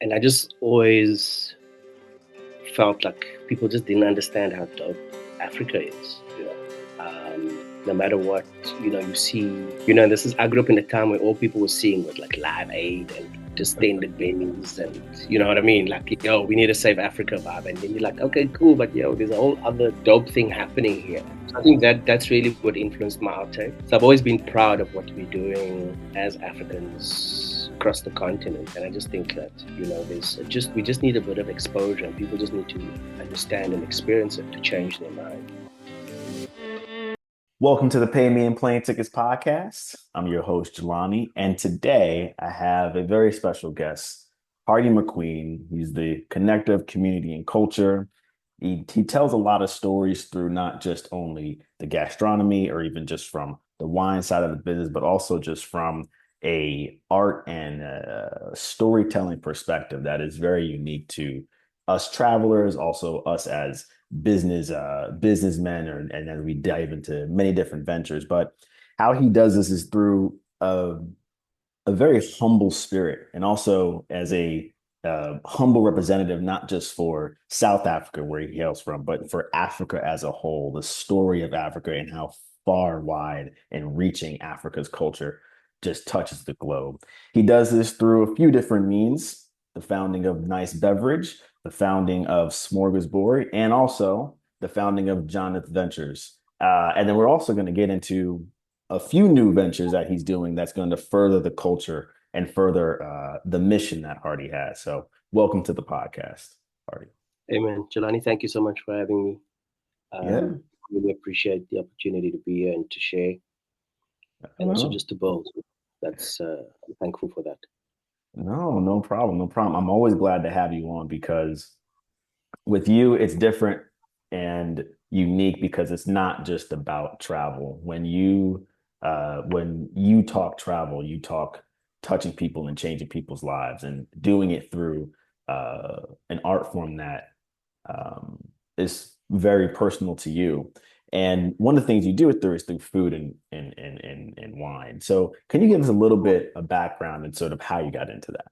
And I just always felt like people just didn't understand how dope Africa is. No matter what, you see, this is, I grew up in a time where all people were seeing was like Live Aid and distended bennies and, you know what I mean? Like, yo, we need to save Africa vibe. And then you're like, okay, cool, but yo, there's a whole other dope thing happening here. So I think that's really what influenced my outtake. So I've always been proud of what we're doing as Africans across the continent. And I just think that, we just need a bit of exposure, and people just need to understand and experience it to change their mind. Welcome to the Pay Me in Plane Tickets podcast. I'm your host, Jelani, and today I have a very special guest, Hardy McQueen. He's the connector of community and culture. He tells a lot of stories through not just only the gastronomy or even just from the wine side of the business, but also just from a art and storytelling perspective that is very unique to us travelers, also us as businessmen, and then we dive into many different ventures. But how he does this is through a very humble spirit, and also as a humble representative, not just for South Africa, where he hails from, but for Africa as a whole, the story of Africa and how far wide and reaching Africa's culture just touches the globe. He does this through a few different means: the founding of Nice Beverage, the founding of Smorgasbord, and also the founding of Jonathan Ventures. And then we're also going to get into a few new ventures that he's doing that's going to further the culture and further the mission that Hardy has. So, welcome to the podcast, Hardy. Amen. Jelani, thank you so much for having me. Yeah. Really appreciate the opportunity to be here and to share, and also No, just to build. I'm thankful for that. no problem. No problem. I'm always glad to have you on because with you, it's different and unique because it's not just about travel. When you talk travel, you talk touching people and changing people's lives and doing it through an art form that um, is very personal to you. And one of the things you do it through is through food and wine. So can you give us a little bit of background and sort of how you got into that?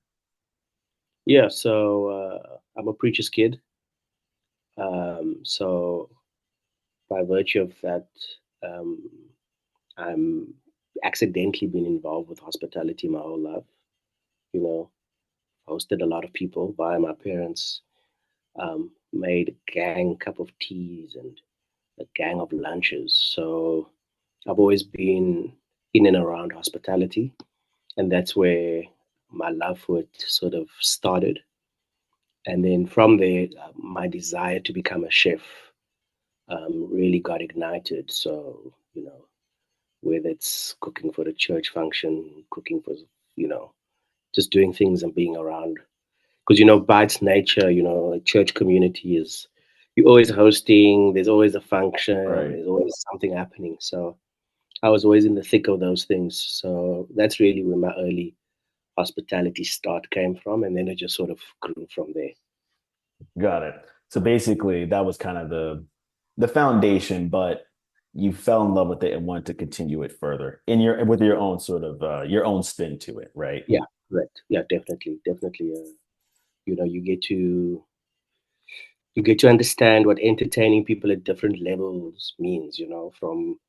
Yeah, so I'm a preacher's kid. So by virtue of that, um, I'm accidentally been involved with hospitality my whole life. You know, hosted a lot of people via my parents. Made a gang cup of teas and a gang of lunches. So I've always been in and around hospitality, and that's where my love for it sort of started. And then from there, my desire to become a chef really got ignited. So, whether it's cooking for a church function, cooking for, you know, just doing things and being around. Because, by its nature, a church community is, you're always hosting, there's always a function, Right. there's always something happening. So I was always in the thick of those things. So that's really where my early hospitality start came from. And then it just sort of grew from there. Got it. So basically, that was kind of the foundation, but you fell in love with it and wanted to continue it further in your with your own sort of your own spin to it, right? Yeah, correct. Yeah, definitely, definitely. You know, you get to understand what entertaining people at different levels means. From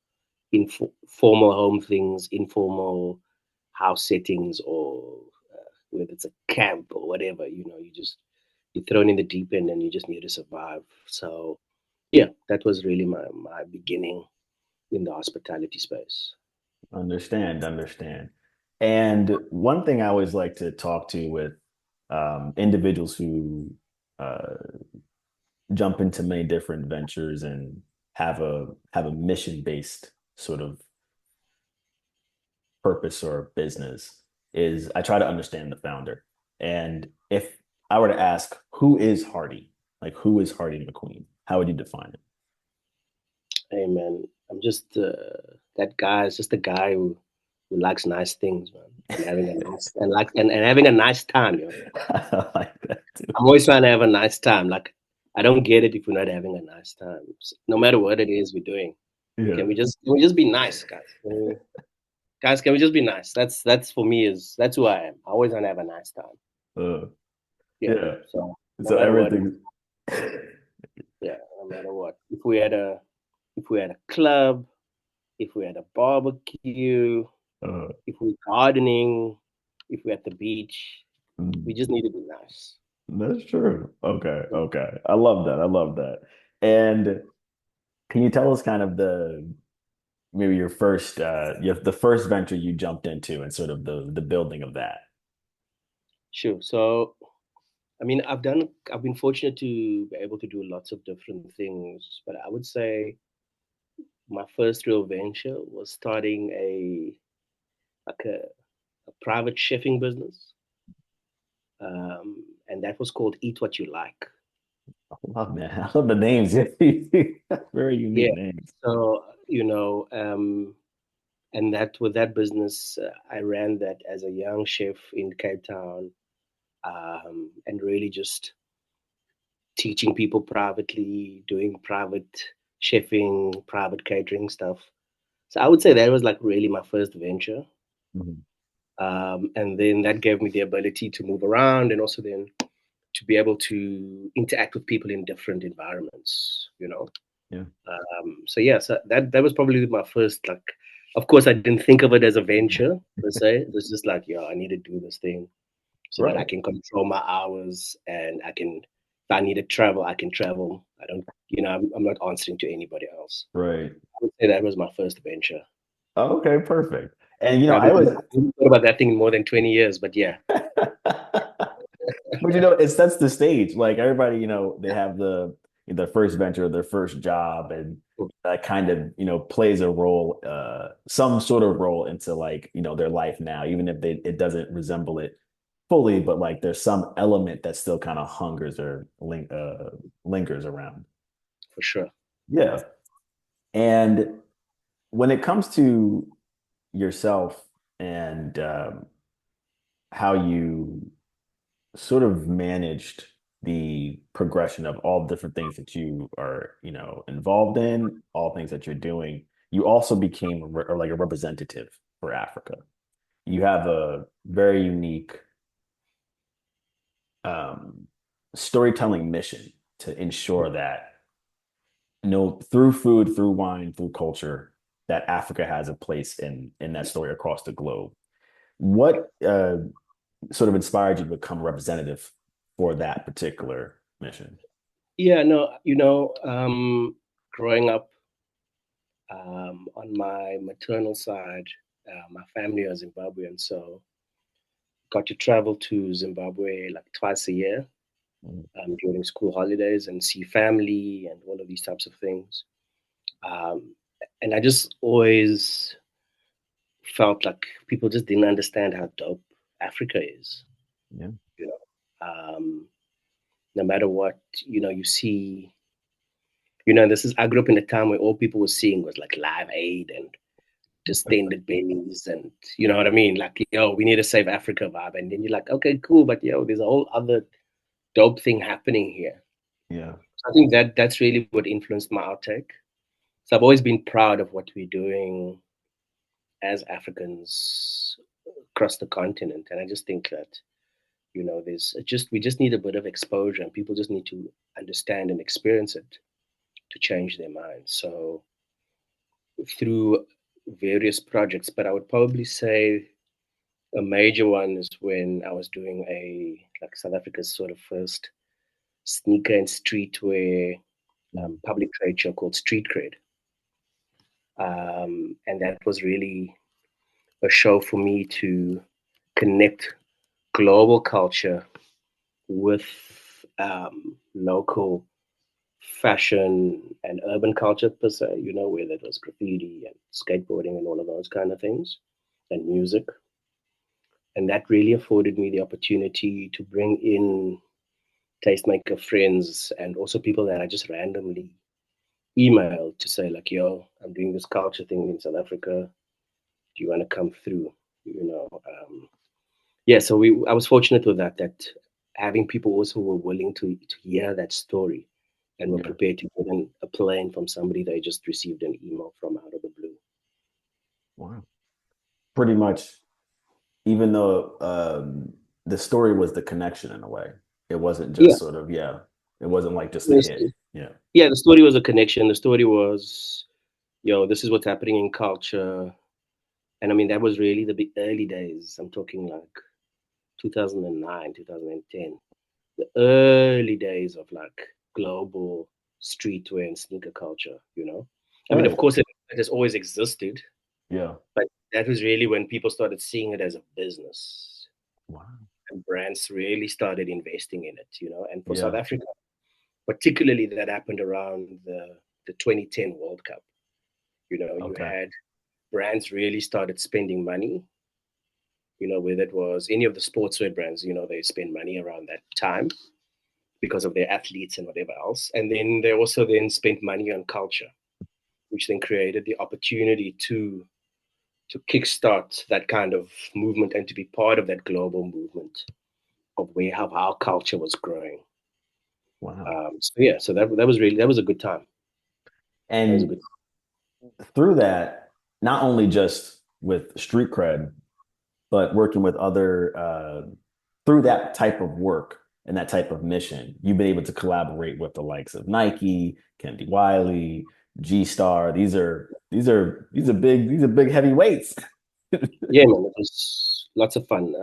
formal home things, informal house settings, or whether it's a camp or whatever. You're thrown in the deep end and you just need to survive. So yeah, that was really my beginning in the hospitality space. Understand. And one thing I always like to talk to with individuals who uh, jump into many different ventures and have a mission based sort of purpose or business is I try to understand the founder. And if I were to ask, who is Hardy? Like, who is Hardy McQueen? How would you define it? Hey man, I'm just that guy. Is just a guy who likes nice things, man, and having a nice and having a nice time. I like that too. I'm always trying to have a nice time. Like, I don't get it if we're not having a nice time. No matter what it is we're doing, Yeah. can we just be nice, guys? Can we just be nice? That's for me, that's who I am. I always want to have a nice time. Uh, Yeah. Yeah. So no So matter what, everything. yeah, no matter what. If we had a club, if we had a barbecue, Uh, if we're gardening, if we're at the beach, we mm, just need to be nice. that's true. Okay. Okay. I love that. I love that. And can you tell us kind of maybe the first venture you jumped into and sort of the building of that? Sure. So, I mean, I've been fortunate to be able to do lots of different things, but I would say my first real venture was starting like a private chefing business, and that was called Eat What You Like. I love man. I love the names. Very unique Yeah. names. So and that with that business, I ran that as a young chef in Cape Town, and really just teaching people privately, doing private chefing, private catering stuff. So I would say that was like really my first venture. Mhm. And then that gave me the ability to move around and also then to be able to interact with people in different environments. Yeah. So yeah, so that was probably my first like. Of course, I didn't think of it as a venture per se. It was just like, yeah, I need to do this thing so that I Right. can control my hours and I can. If I need to travel, I can travel. I don't, I'm not answering to anybody else. Right. I would say that was my first venture. Oh, okay, perfect. And I I haven't, was I haven't thought about that thing in more than 20 years, but yeah, But it sets the stage. Like everybody, they have their first venture, their first job, and that kind of, plays a role, some sort of role into like, their life now, even if it doesn't resemble it fully, but like there's some element that still kind of hungers or lingers around. for sure. Yeah. And when it comes to yourself and how you sort of managed the progression of all different things that you are, involved in, all things that you're doing. You also became like a representative for Africa. You have a very unique um, storytelling mission to ensure that, through food, through wine, through culture, that Africa has a place in that story across the globe. What sort of inspired you to become a representative for that particular mission? Yeah, no, growing up on my maternal side, my family are Zimbabwean, so got to travel to Zimbabwe like twice a year Mm. during school holidays and see family and all of these types of things. Um, and I just always felt like people just didn't understand how dope Africa is. Yeah. You know, no matter what, you see. This is I grew up in a time where all people were seeing was like Live Aid and distended bellies and you know what I mean? Like, yo, we need to save Africa vibe. And then you're like, okay, cool, but yo, there's a whole other dope thing happening here. Yeah. So I think that's really what influenced my outtake. So I've always been proud of what we're doing as Africans across the continent. And I just think that, there's just we just need a bit of exposure and people just need to understand and experience it to change their minds. So through various projects, but I would probably say a major one is when I was doing like South Africa's sort of first sneaker and streetwear Mm. public trade show called Street Cred. And that was really a show for me to connect global culture with local fashion and urban culture per se, where there was graffiti and skateboarding and all of those kind of things and music. And that really afforded me the opportunity to bring in tastemaker friends and also people that I just randomly emailed to say like, yo, I'm doing this culture thing in South Africa. Do you want to come through? You know, yeah. So I was fortunate with that having people also were willing to hear that story and were Yeah. prepared to get in a plane from somebody they just received an email from out of the blue. Wow. Pretty much, even though the story was the connection in a way. It wasn't Yeah. just sort of, yeah, it wasn't like just a Yes. hit. Yeah. Yeah, the story was a connection. The story was, this is what's happening in culture. And I mean, that was really the big early days. I'm talking like 2009, 2010, the early days of like global streetwear and sneaker culture. I mean, of Right. course, it has always existed, Yeah. but that was really when people started seeing it as a business Wow. and brands really started investing in it. And for South Yeah. Africa, particularly that happened around the 2010 World Cup. You Okay. had brands really started spending money, whether it was any of the sportswear brands, they spend money around that time because of their athletes and whatever else. And then they also then spent money on culture, which then created the opportunity to kickstart that kind of movement and to be part of that global movement of where how our culture was growing. Wow. So yeah, so that was a good time. That was a And good. through that, not only just with street cred, but working with other through that type of work and that type of mission, you've been able to collaborate with the likes of Nike, Kennedy Wiley, G Star. These are big heavyweights. Yeah, man, it was lots of fun.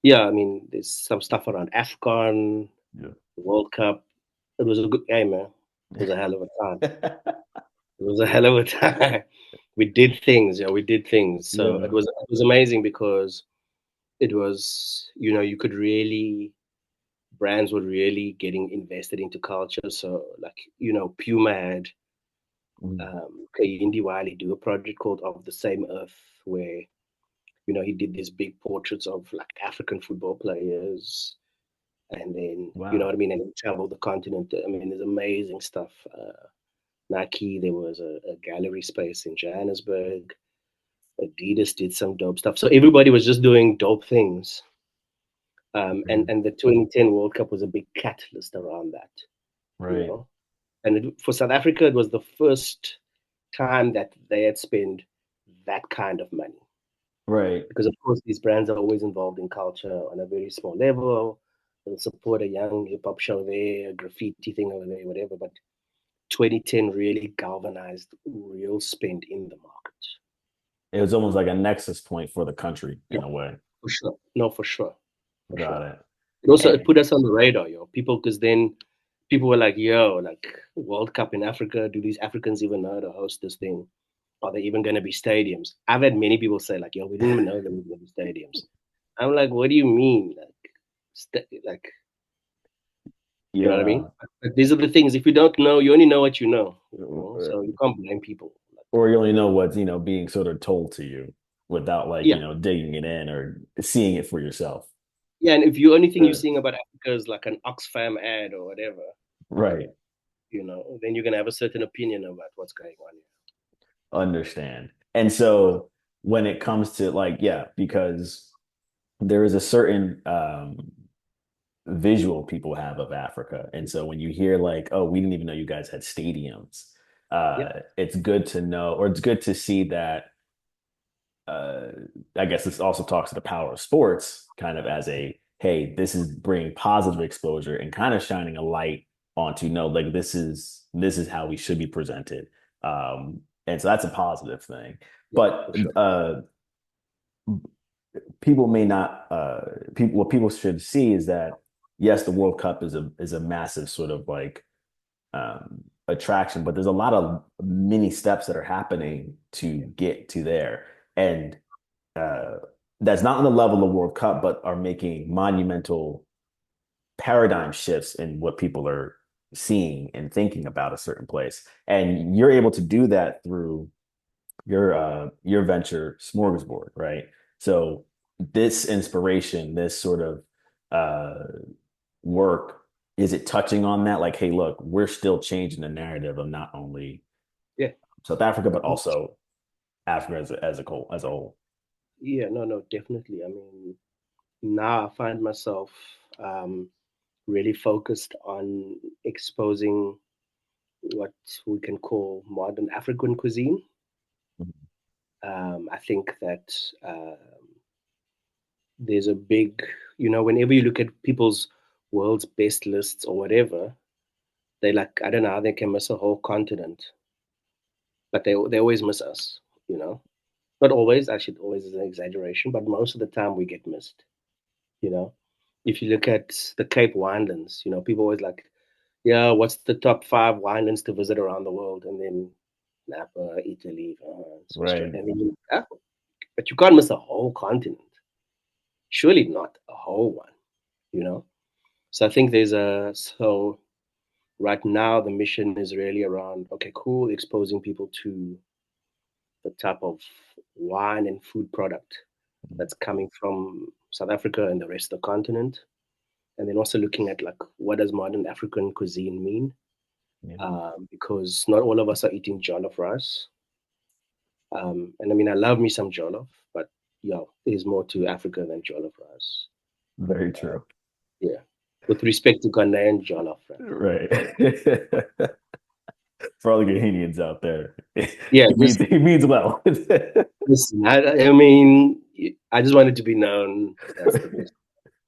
Yeah, I mean, there's some stuff around AFCON, Yeah. the World Cup. It was a good game, man. It was a hell of a time. It was a hell of a time. We did things, we did things. So it Yeah. was amazing because it was, you could really brands were really getting invested into culture. So like, Puma had Mm. Kayindi Wiley do a project called Of the Same Earth, where, he did these big portraits of like African football players. And then, you know what Wow. I mean? And he traveled the continent. I mean, there's amazing stuff. Nike, there was a gallery space in Johannesburg. Adidas did some dope stuff. So everybody was just doing dope things. Mm. And the 2010 World Cup was a big catalyst around that, you Right. know. And for South Africa, it was the first time that they had spent that kind of money. Right. Because, of course, these brands are always involved in culture on a very small level. They'll support a young hip hop show there, a graffiti thing over there, whatever. But 2010 really galvanized real spend in the market. It was almost like a nexus point for the country Yeah, in a way. for sure. No, for sure. For Got sure. it. It And put us on the radar, people, because then people were like, yo, like World Cup in Africa, do these Africans even know how to host this thing? Are there even going to be stadiums? I've had many people say, like, yo, we didn't even know there were going to be stadiums. I'm like, what do you mean? Like, you know what I yeah, mean? But these are the things. If you don't know, you only know what you know. So you can't blame people. Like, or you only know what's, being sort of told to you without like, yeah, digging it in or seeing it for yourself. yeah. And if you only thing you're Uh, seeing about Africa is like an Oxfam ad or whatever, right. then you're gonna have a certain opinion about what's going on. Understand. And so when it comes to like, yeah, because there is a certain visual people have of Africa. And so when you hear like, oh, we didn't even know you guys had stadiums, Yeah, it's good to know, or it's good to see that uh, I guess this also talks to the power of sports, kind of as a hey, this is bringing positive exposure and kind of shining a light onto no, like this is how we should be presented, and so that's a positive thing. yeah, But for sure. people may not. People what people should see is that yes, the World Cup is a massive sort of like attraction, but there's a lot of mini steps that are happening to get to there. And uh, that's not on the level of World Cup, but are making monumental paradigm shifts in what people are seeing and thinking about a certain place. And you're able to do that through your venture Smorgasbord, right? So this inspiration, this sort of work, is it touching on that? Like, hey, look, we're still changing the narrative of not only Yeah, South Africa, but also Africa as a whole. yeah, no, no, definitely. I mean, now I find myself um, really focused on exposing what we can call modern African cuisine. I think that there's a big, whenever you look at people's world's best lists or whatever, they like, I don't know how they can miss a whole continent, but they always miss us, you know. Not always, actually, always is an exaggeration, but most of the time we get missed, you know. If you look at the Cape Winelands, people always like, yeah, what's the top five winelands to visit around the world? And then Napa, Italy, France, Australia. Right. And then but you can't miss a whole continent. Surely not a whole one, you know? So I think so right now the mission is really around, okay, cool, exposing people to the type of wine and food product that's coming from South Africa and the rest of the continent. And then also looking at like, what does modern African cuisine mean? Yeah. Because not all of us are eating jollof rice. And I mean, I love me some jollof, but there's more to Africa than jollof rice. Very true. Yeah, with respect to Ghanaian jollof rice. Right. For all the Ghanaians out there, Yeah, he means well. listen. I mean, I just wanted to be known. That's the best.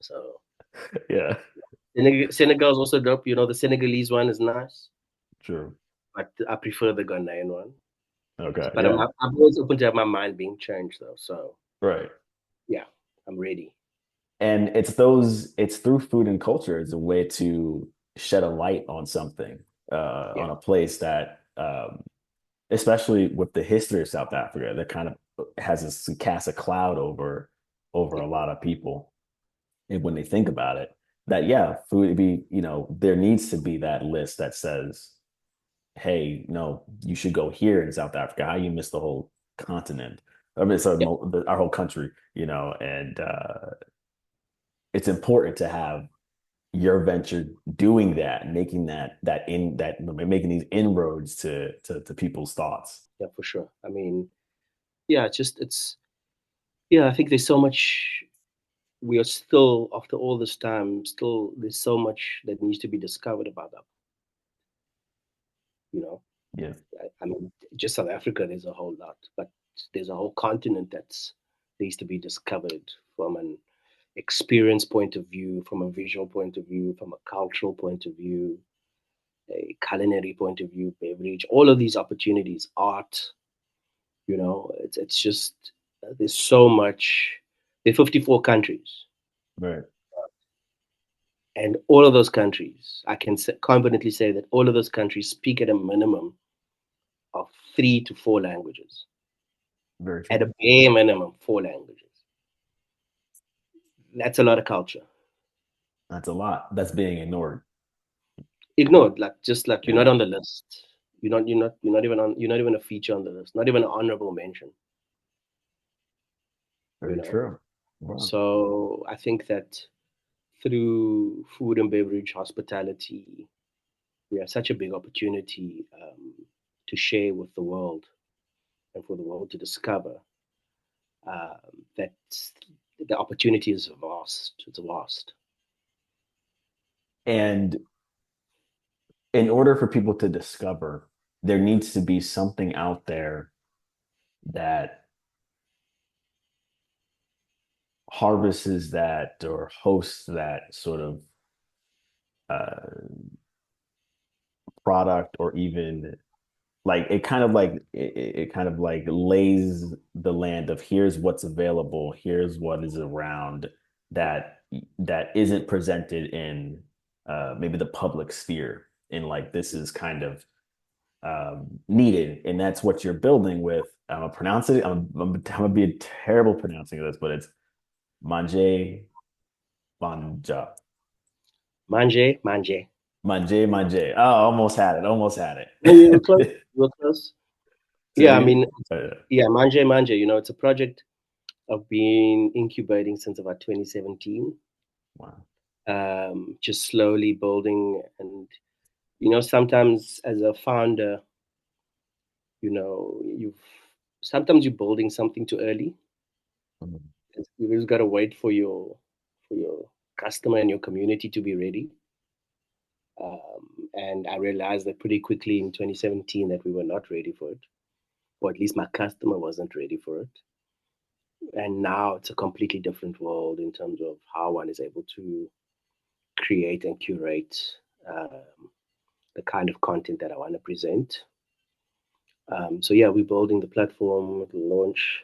So Yeah, Senegal is also dope. The Senegalese one is nice, true. but I prefer the Ghanaian one. Okay, But yeah, I'm always open to have my mind being changed, though. So right. yeah, I'm ready. And it's through food and culture as a way to shed a light on something, Yeah, on a place that, especially with the history of South Africa, that kind of has this cast a cloud over yeah, a lot of people. And when they think about it, that yeah, food be, there needs to be that list that says, hey, no, you should go here in South Africa. How you miss the whole continent? I mean, sorry, yeah, our whole country, and it's important to have your venture doing that, making making these inroads to people's thoughts. yeah, for sure. I mean, yeah, it's yeah. I think there's so much. We are still, after all this time, still there's so much that needs to be discovered about that. You know, Yeah, I mean, just South Africa, there's a whole lot, but there's a whole continent that's needs to be discovered from an experience point of view, from a visual point of view, from a cultural point of view, a culinary point of view, beverage, all of these opportunities, art. It's just there's so much. There are 54 countries, right. and all of those countries, I can confidently say that all of those countries speak at a minimum of 3 to 4 languages. Very At true. a bare minimum, 4 languages. That's a lot of culture. That's a lot. That's being ignored. Ignored, like just like you're not Yeah, on the list. You're not even a feature on the list. Not even an honorable mention. You very know. true. Wow. So I think that through food and beverage hospitality, we have such a big opportunity to share with the world and for the world to discover that the opportunity is vast. It's vast. And in order for people to discover, there needs to be something out there that harvests that or hosts that sort of uh, product, or even like it kind of like lays the land of here's what's available, here's what is around, that that isn't presented in maybe the public sphere, in like this is kind of needed, and that's what you're building with. I'm gonna pronounce it. I'm gonna be terrible pronouncing this, but it's manje manja. Manje, manje. Manje, manje. Oh, almost had it. Almost had Oh, you were close. it. You were close. Say it Yeah, I again. mean, Yeah. yeah, manje, manje. It's a project I've been incubating since about 2017. Wow. Just slowly building, and sometimes as a founder, you've sometimes you're building something too early. Mhm. You just gotta wait for your customer and your community to be ready. And I realized that pretty quickly in 2017 that we were not ready for it, or at least my customer wasn't ready for it. And now it's a completely different world in terms of how one is able to create and curate the kind of content that I want to present. So yeah, we're building the platform. It'll launch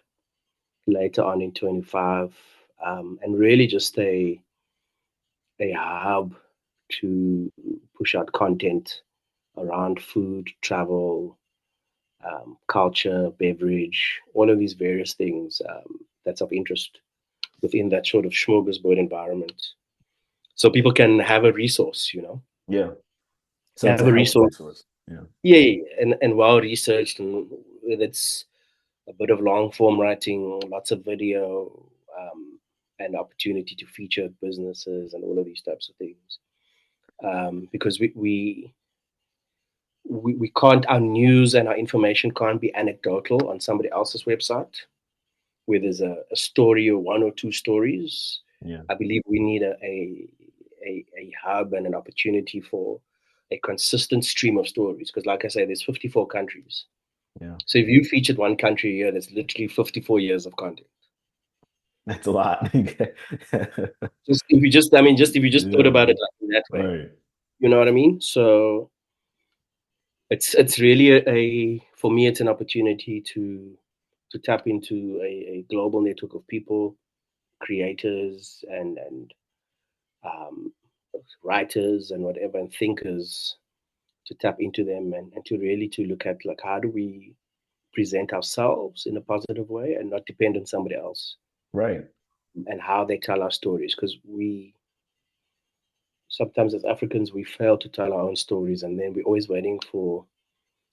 later on in 25, and really just a hub to push out content around food, travel, culture, beverage, all of these various things that's of interest within that sort of smorgasbord environment. So people can have a resource, Yeah. So it's have a a help resource. resource. Yeah. Yeah, yeah, yeah, and well researched, and whether it's a bit of long form writing, lots of video, and opportunity to feature businesses and all of these types of things. Because we can't, our news and our information can't be anecdotal on somebody else's website where there's a story or one or two stories. Yeah. I believe we need a hub and an opportunity for a consistent stream of stories. Because, like I say, there's 54 countries. Yeah. So if you featured one country a year, that's literally 54 years of content. That's a lot. Just if you just, I mean, just if you just thought Yeah. about it like in that way, Right. you know what I mean? So it's really for me, it's an opportunity to tap into a global network of people, creators, and um, writers and whatever, and thinkers, to tap into them, and to really to look at, like, how do we present ourselves in a positive way and not depend on somebody else, Right. and how they tell our stories, because we sometimes as Africans we fail to tell our own stories, and then we're always waiting for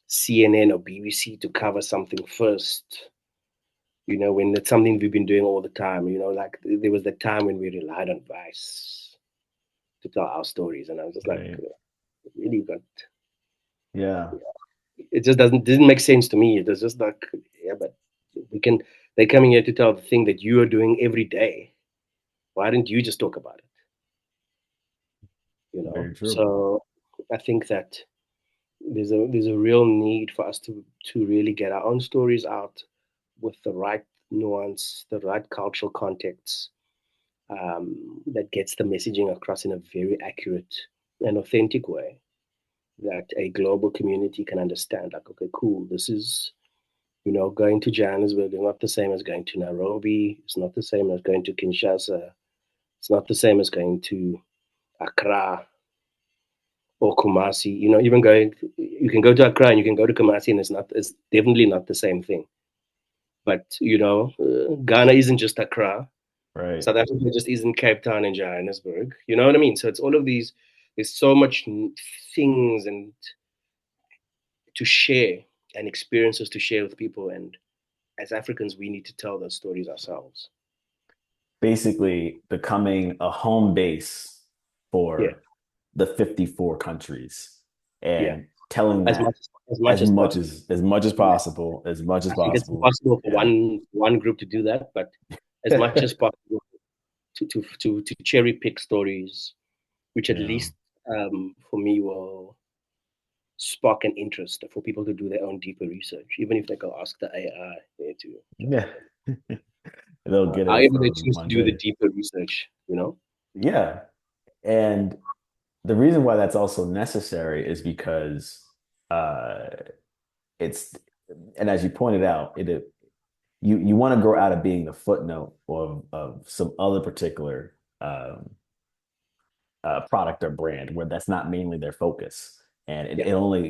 CNN or BBC to cover something first. When it's something we've been doing all the time. Like there was the time when we relied on Vice to tell our stories, and I was just like, Right. really, but Yeah. it just didn't make sense to me. It was just like, yeah, but we can. They're coming here to tell the thing that you are doing every day. Why didn't you just talk about it? Very true. So I think that there's a real need for us to really get our own stories out with the right nuance, the right cultural context, that gets the messaging across in a very accurate and authentic way that a global community can understand. Like, okay, cool, this is, going to Johannesburg is not the same as going to Nairobi. It's not the same as going to Kinshasa. It's not the same as going to Accra or Kumasi. Even you can go to Accra and you can go to Kumasi, and it's definitely not the same thing. But Ghana isn't just Accra. Right. South Africa just isn't Cape Town and Johannesburg. You know what I mean? So it's all of these. There's so much things and to share, and experiences to share with people. And as Africans, we need to tell those stories ourselves. Basically becoming a home base Yeah, for the 54 countries yeah. and telling As that much as much as possible. as much as Yeah. possible, as much as I think it's possible. impossible for Yeah. one group to do that, but as much as possible to cherry pick stories, which at Yeah. least, for me, will spark an interest for people to do their own deeper research, even if they go ask the AI there to jump Yeah. They'll in. get it However, they from choose to do the Monday. deeper research. Yeah. And the reason why that's also necessary is because uh it's and as you pointed out, you want to grow out of being the footnote of some other particular product or brand where that's not mainly their focus. And Yeah,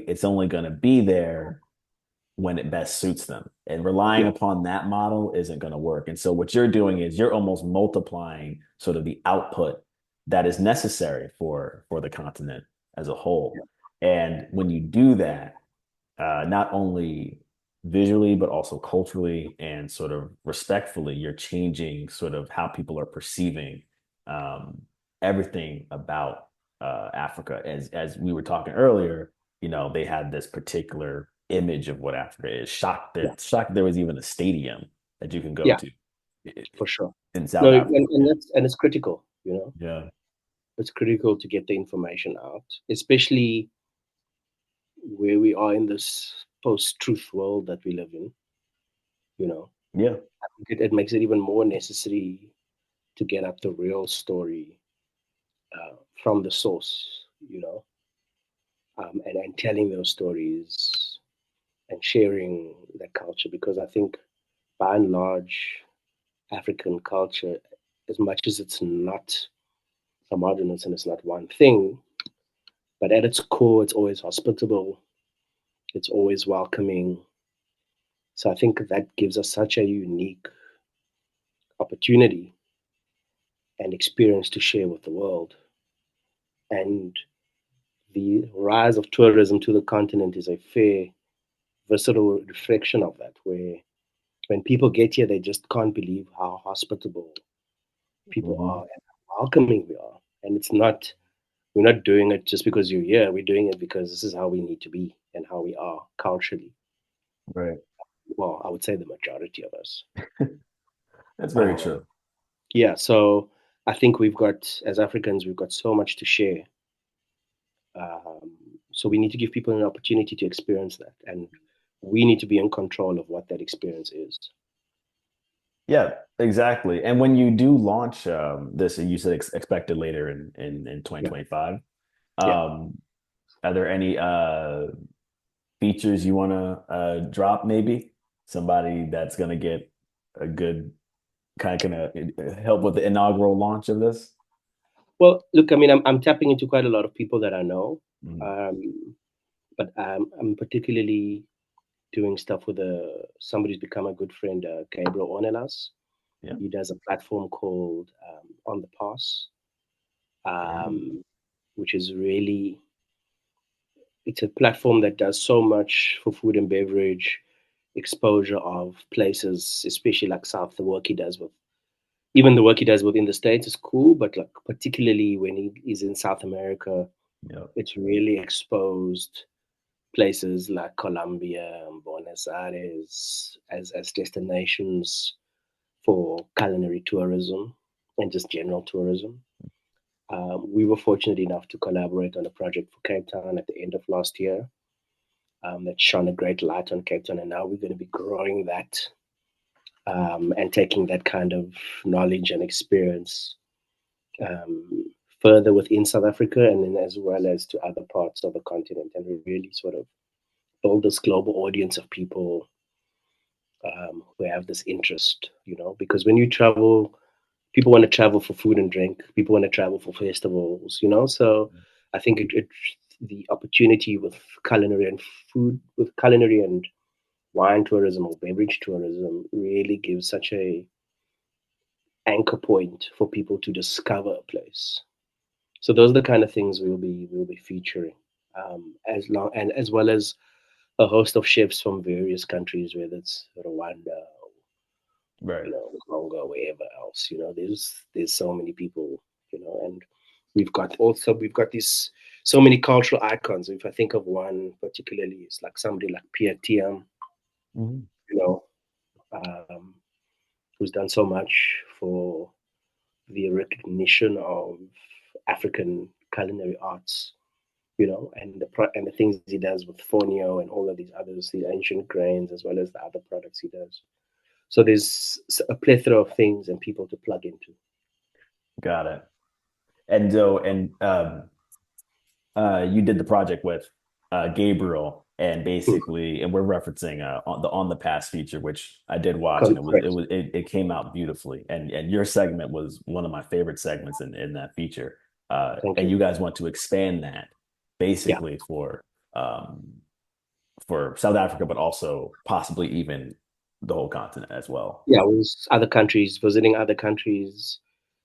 it's only going to be there when it best suits them. And relying yeah, upon that model isn't going to work. And so what you're doing is you're almost multiplying sort of the output that is necessary for the continent as a yeah, whole. And when you do that, not only visually but also culturally and sort of respectfully, you're changing sort of how people are perceiving um, everything about Africa. As we were talking earlier, they had this particular image of what Africa is. yeah, Shocked there was even a stadium that you can go yeah, to for sure. in No, South Africa. and it's critical. Yeah, It's critical to get the information out, especially where we are in this post-truth world that we live in. You know, yeah, I think it makes it even more necessary to get up the real story, from the source, and telling those stories and sharing that culture because I think by and large, African culture, as much as it's not homogenous and it's not one thing, but at its core, it's always hospitable, it's always welcoming. So I think that gives us such a unique opportunity and experience to share with the world. And the rise of tourism to the continent is a fair, versatile reflection of that, where when people get here, they just can't believe how hospitable people are Hmm. and how welcoming we are. And we're not doing it just because you're here. We're doing it because this is how we need to be and how we are culturally. Right. Well, I would say the majority of us. That's very Um, true. yeah, so I think as Africans, we've got so much to share. Um, so we need to give people an opportunity to experience that. And we need to be in control of what that experience is. Yeah, exactly. And when you do launch this, and you said expected later in Yeah. 2025, Yeah. um, are there any features you want to drop? Maybe somebody that's going to get a good kind of help with the inaugural launch of this. Well, look, I mean, I'm tapping into quite a lot of people that I know. Mhm. Um, but I'm particularly doing stuff with somebody who's become a good friend, Gabriel Ornelas. Yeah. He does a platform called On the Pass, Okay. um, which is really it's a platform that does so much for food and beverage exposure of places, especially like South. The work he does with even the work he does within the states is cool, but like particularly when he is in South America, Yeah. it's really exposed places like Colombia and Buenos Aires as destinations for culinary tourism and just general tourism. We were fortunate enough to collaborate on a project for Cape Town at the end of last year that shone a great light on Cape Town, and now we're going to be growing that and taking that kind of knowledge and experience um, further within South Africa and then as well as to other parts of the continent, and we really sort of build this global audience of people who have this interest, because when you travel, people want to travel for food and drink, people want to travel for festivals, so I think the opportunity with culinary and wine tourism or beverage tourism really gives such a anchor point for people to discover a place. So those are the kind of things we'll be featuring, as well as a host of chefs from various countries, whether it's Rwanda, Right. Congo, wherever else. There's so many people, and we've got these so many cultural icons. If I think of one particularly, it's like somebody like Pierre Tiam, Mhm. you know, um, who's done so much for the recognition of African culinary arts, and the things he does with fonio and all of these others, the ancient grains as well as the other products he does. So there's a plethora of things and people to plug into. Got it. And so, and you did the project with Gabriel, and Hmm. basically, and we're referencing on the pass feature, which I did watch, and Correct. it came out beautifully. And your segment was one of my favorite segments in that feature. Thank And you. you guys want to expand that Yeah. basically um, for South Africa, but also possibly even the whole continent as well. Yeah. Was other countries, visiting other countries,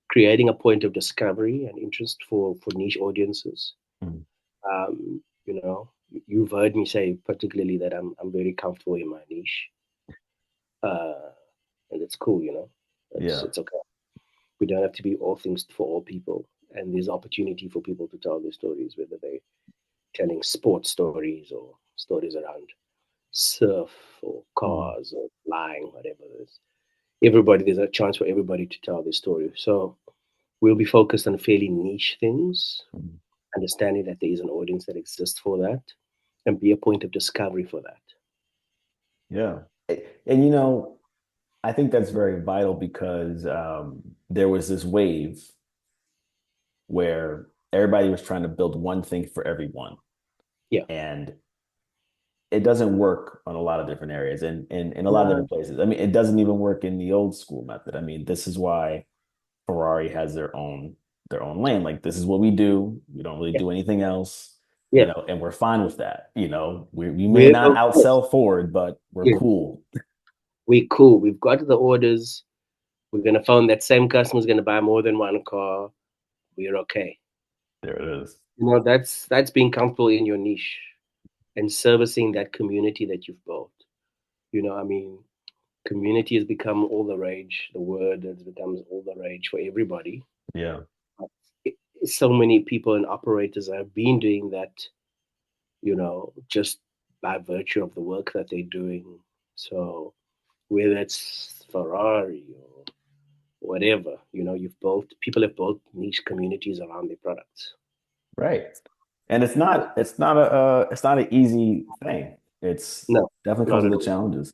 creating a point of discovery and interest for niche audiences. Mhm. You've heard me say particularly that I'm very comfortable in my niche, uh, and it's cool. It's Yeah. it's okay. We don't have to be all things for all people, and there's opportunity for people to tell their stories, whether they're telling sports stories or stories around surf or Mhm. cars or flying, whatever it is. There's a chance for everybody to tell their story. So we'll be focused on fairly niche things, Mhm. understanding that there is an audience that exists for that, and be a point of discovery for that. Yeah. And I think that's very vital because there was this wave where everybody was trying to build one thing for everyone. Yeah. And it doesn't work on a lot of different areas and in a lot of No. different places. I mean, it doesn't even work in the old school method. I mean, this is why Ferrari has their own lane. Like this is what we do. We don't really Yeah. do anything else, Yeah. and we're fine with that. We may We're not okay. outsell Ford, but we're Yeah. cool. We're cool. We've got the orders. We're gonna phone that same customer's gonna buy more than one car. We're okay. There it is. That's being comfortable in your niche and servicing that community that you've built. I mean, community has become all the rage. The word has become all the rage for everybody. Yeah. So many people and operators have been doing that, just by virtue of the work that they're doing. So whether it's Ferrari or whatever, people have built niche communities around their products. Right. And it's not an easy thing. It's No, definitely comes not at with the all. challenges.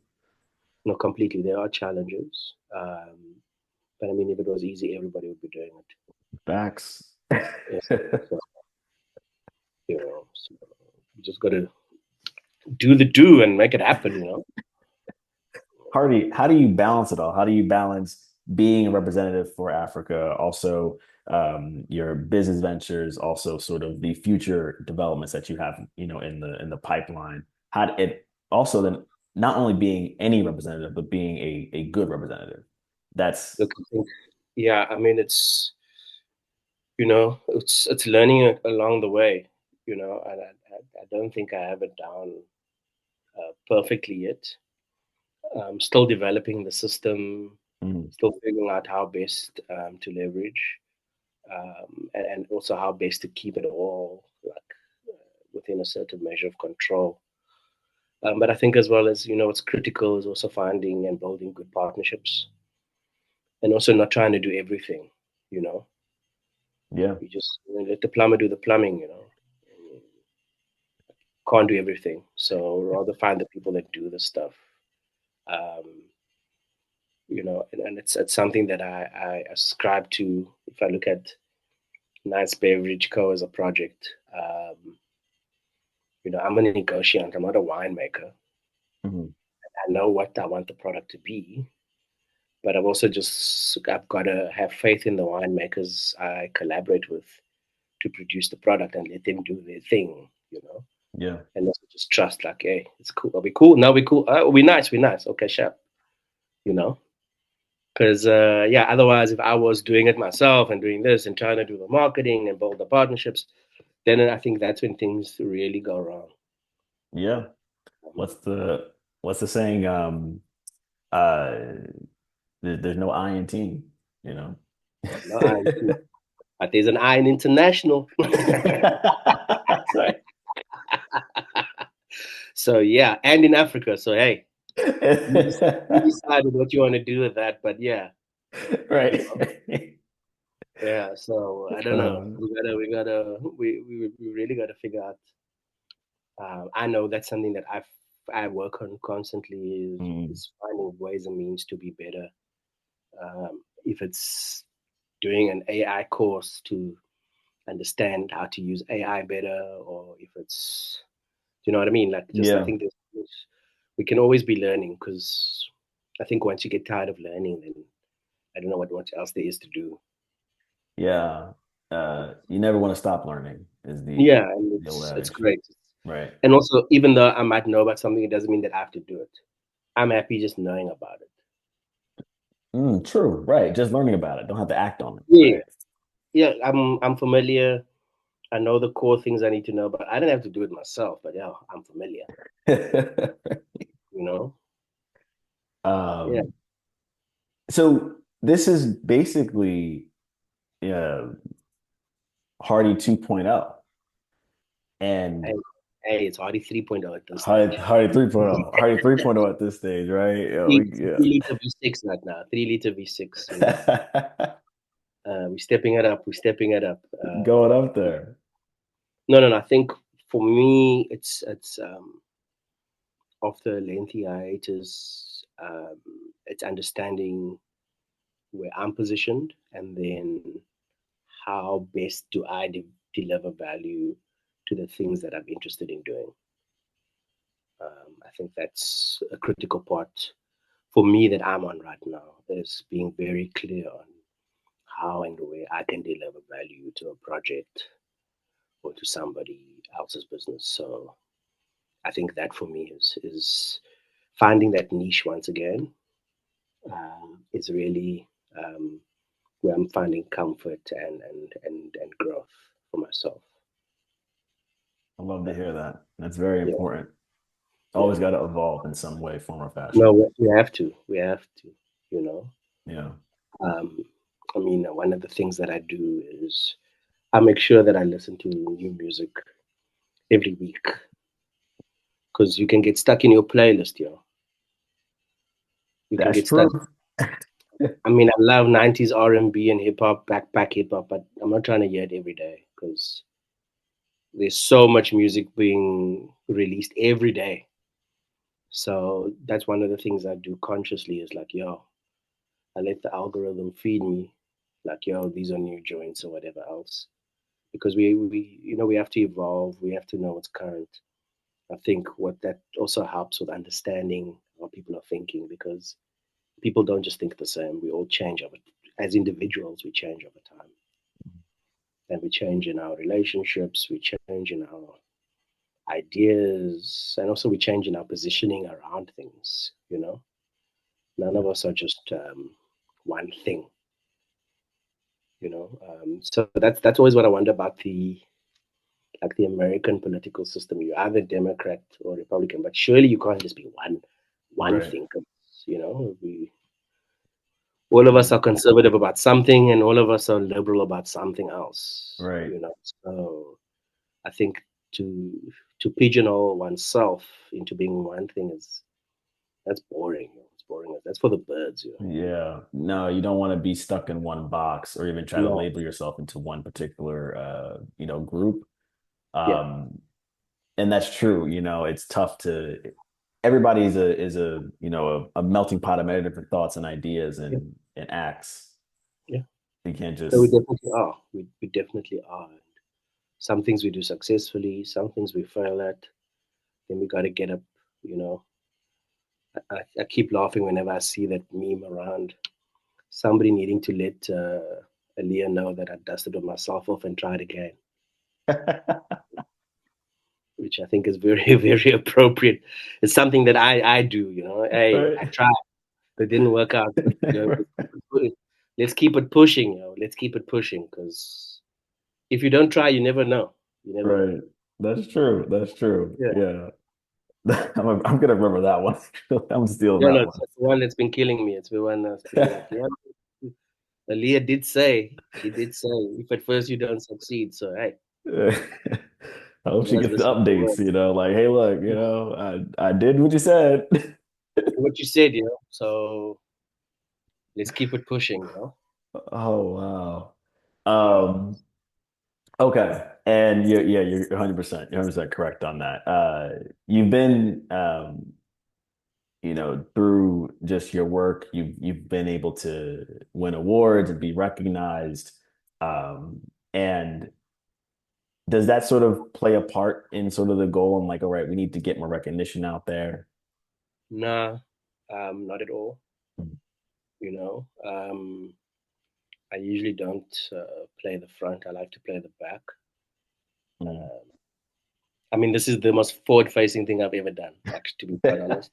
No, completely. There are challenges. But I mean, if it was easy, everybody would be doing it. Facts. Yeah. So, so you just got to do the do and make it happen. Hardy, how do you balance it all? How do you balance being a representative for Africa, also your business ventures, also sort of the future developments that you have, in the pipeline? How it also then not only being any representative, but being a good representative. That's Look, I think, yeah, I mean, it's learning along the way, and I don't think I have it down perfectly yet. Still developing the system, mm, still figuring out how best to leverage, and also how best to keep it all like within a certain measure of control. But I think as well as what's critical is also finding and building good partnerships, and also not trying to do everything. You know, yeah, you just let the plumber do the plumbing. Can't do everything, so rather find the people that do the stuff. Um, and it's something that I ascribe to. If I look at Nice Beverage Co. as a project, I'm a negotiant. I'm not a winemaker. mhm, I know what I want the product to be, but I've got to have faith in the winemakers I collaborate with to produce the product and let them do their thing. yeah, And also just trust, like, hey, it's cool. Are we cool? No, we cool. We nice. We nice. Okay, sure. You know, because yeah, otherwise, if I was doing it myself and doing this and trying to do the marketing and build the partnerships, then I think that's when things really go wrong. yeah. Um, What's the saying? Uh, there's no I in team, you know. no, but there's an I in international. That's right. So yeah, and in Africa. So hey, you decided what you want to do with that, but yeah, you know, Right. yeah. So I don't know. Um, We really gotta figure out. I know that's something that I work on constantly mm, is finding ways and means to be better. If it's doing an AI course to understand how to use AI better, or if it's, do you know what I mean? Like, just I yeah, think we can always be learning because I think once you get tired of learning, then I don't know what else there is to do. yeah. You never want to stop learning is the Yeah, and the old it's adage. great. Right. And also, even though I might know about something, it doesn't mean that I have to do it. I'm happy just knowing about it. True. Right. Just learning about it. Don't have to act on it. Yeah, Right. yeah. I'm familiar. I know the core things I need to know, but I don't have to do it myself. But yeah, I'm familiar. You know. Yeah. Um, so this is basically uh, Hardy 2.0. Hey, And hey, it's already 3.0 at this Hardy, stage. Hardy 3.0. Hardy 3.0 at this stage, right? Yeah, Three, yeah. 3 liter V6 right now. 3 liter V6. We're stepping it up. We're stepping it up. Going up there. No, no, no. I think for me, it's after a lengthy hiatus, it's understanding where I'm positioned and then how best do I deliver value to the things that I'm interested in doing. I think that's a critical part for me that I'm on right now, is being very clear on how and where I can deliver value to a project or to somebody else's business. So I think that for me is finding that niche once again, is really, where I'm finding comfort and growth for myself. I love to Uh, hear that. That's very yeah, important. yeah. Always got to evolve in some way, form, or No, fashion. we have to. We have to. You know. Yeah. Um, I mean, one of the things that I do is I make sure that I listen to new music every week, because you can get stuck in your playlist, yo. You can That's get stuck. true. I mean, I love 90s R&B and hip hop, backpack hip hop, but I'm not trying to hear it every day because there's so much music being released every day. So that's one of the things I do consciously, is like, yo, I let the algorithm feed me, like, yo, these are new joints or whatever else. Because we have to evolve, we have to know what's current. I think what that also helps with understanding how people are thinking, because people don't just think the same. We all change over, as individuals, we change over time. And we change in our relationships, we change in our ideas, and also we change in our positioning around things. None of us are just one thing. So that's always what I wonder about the American political system. You're either Democrat or Republican, but surely you can't just be one Right. thing. 'Cause, we all of us are conservative about something, and all of us are liberal about something else. Right. So I think to to pigeonhole oneself into being one thing is that's boring. It's boring. That's for the birds. Yeah. No, you don't want to be stuck in one box or even try to No. label yourself into one particular group. Yeah. Um, and that's true. It's tough to everybody is a melting pot of many different thoughts and ideas Yeah. and acts. Yeah. You can't No, we just definitely are. We definitely are. Some things we do successfully, some things we fail at. Then we got to get up. You know, I keep laughing whenever I see that meme around somebody needing to let Aaliyah know that I dusted myself off and tried again, which I think is very, very appropriate. It's something that I do. Hey, I right. tried, but it didn't work out. But let's keep it pushing. Let's keep it pushing, because if you don't try, you never know. You never know. Right. That's true. That's true. Yeah. Yeah. I'm gonna remember that one. I'm stealing No, no, that it's one. the one that's been killing me. It's the one that's been like, yeah, Aaliyah did say, she did say, if at first you don't succeed, so hey, I hope she was gets the this what it updates, was? like, hey, look, I did what you said. What you said. So let's keep it pushing. Oh, wow. Yeah. Okay. And you're 100%, you're 100% correct on that. You've been through just your work, you've been able to win awards and be recognized. And does that sort of play a part in sort of the goal? And like, all right, we need to get more recognition out there. Nah, not at all. You know, I usually don't play the front. I like to play the back. Mm. Um, I mean, this is the most forward-facing thing I've ever done, actually, to be quite honest.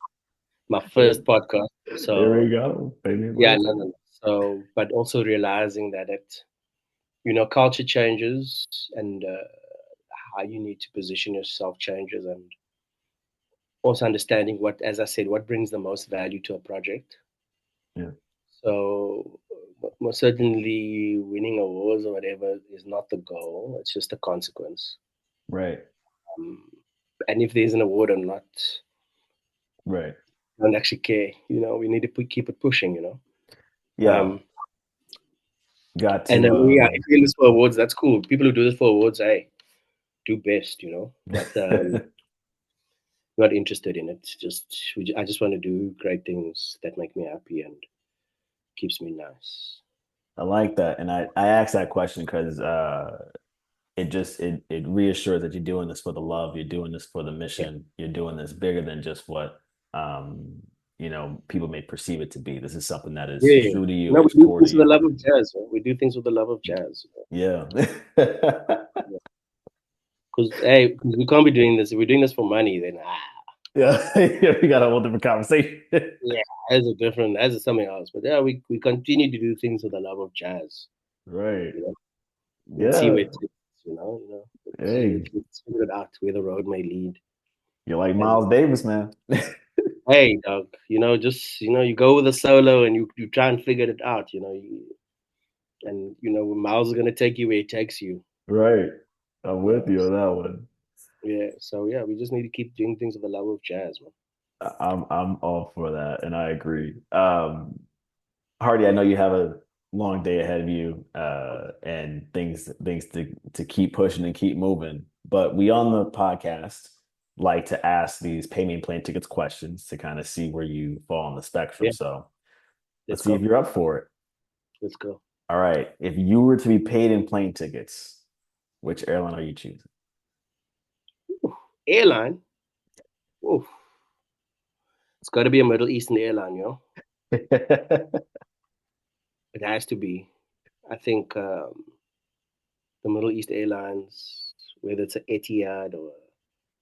My first podcast. There we So go. Maybe yeah, like no, no, no. So, but also realizing that culture changes, and how you need to position yourself changes, and also understanding what, as I said, what brings the most value to a project. yeah, So, most certainly, winning awards or whatever is not the goal. It's just a consequence. right, Um, and if there's an award or not, right. I don't actually care. We need to keep it pushing. Yeah, Um, got and to yeah, if you're in this for awards, that's cool. People who do this for awards, hey, do best. But not interested in it. I just want to do great things that make me happy and keeps me nice. I like that. And I asked that question because it reassures that you're doing this for the love, you're doing this for the Yeah, mission, you're doing this bigger than just what people may perceive it to be. This is something that is yeah. true to you, No, we it's do core to things with the you. love of jazz. Man. We do things with the love of jazz. Yeah. Because hey, 'cause we can't be doing this. If we're doing this for money, then Yeah. We got a whole different conversation. yeah, that's something else. But yeah, we continue to do things with the love of jazz. Right. You know, let's see where Yeah. it takes. Hey, Let's figure it out where the road may lead. you're like And Miles Davis, man. hey, dog, just you go with a solo and you try and figure it out. And Miles is gonna take you where he takes you. Right. I'm with Uh, you on that one. yeah, so yeah, we just need to keep doing things with the love of jazz, man. I'm all for that, and I agree. Hardy, I know you have a long day ahead of you, and things to keep pushing and keep moving. But we on the podcast like to ask these pay me and plane tickets questions to kind of see where you fall on the spectrum. Yeah, So let's let's see if go. you're up for it. Let's go. All right. If you were to be paid in plane tickets, which airline are you choosing? Ooh, airline. Ooh, it's got to be a Middle Eastern airline. It has to be. I think the Middle East airlines, whether it's a Etihad or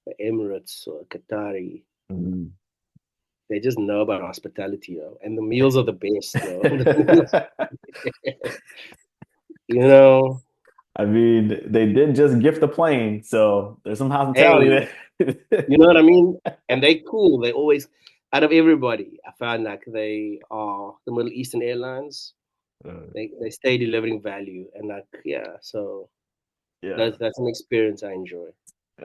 a Emirates or a Qatari, Mhm. they just know about hospitality, and the meals are the best. The meals, you know, I mean, they did just gift the plane, so there's some hospitality hey, there. you know what I mean? And they cool. They always, out of everybody, I found like they are the Middle Eastern airlines. Uh, They stay delivering value, and like yeah, so yeah. that's an experience I enjoy.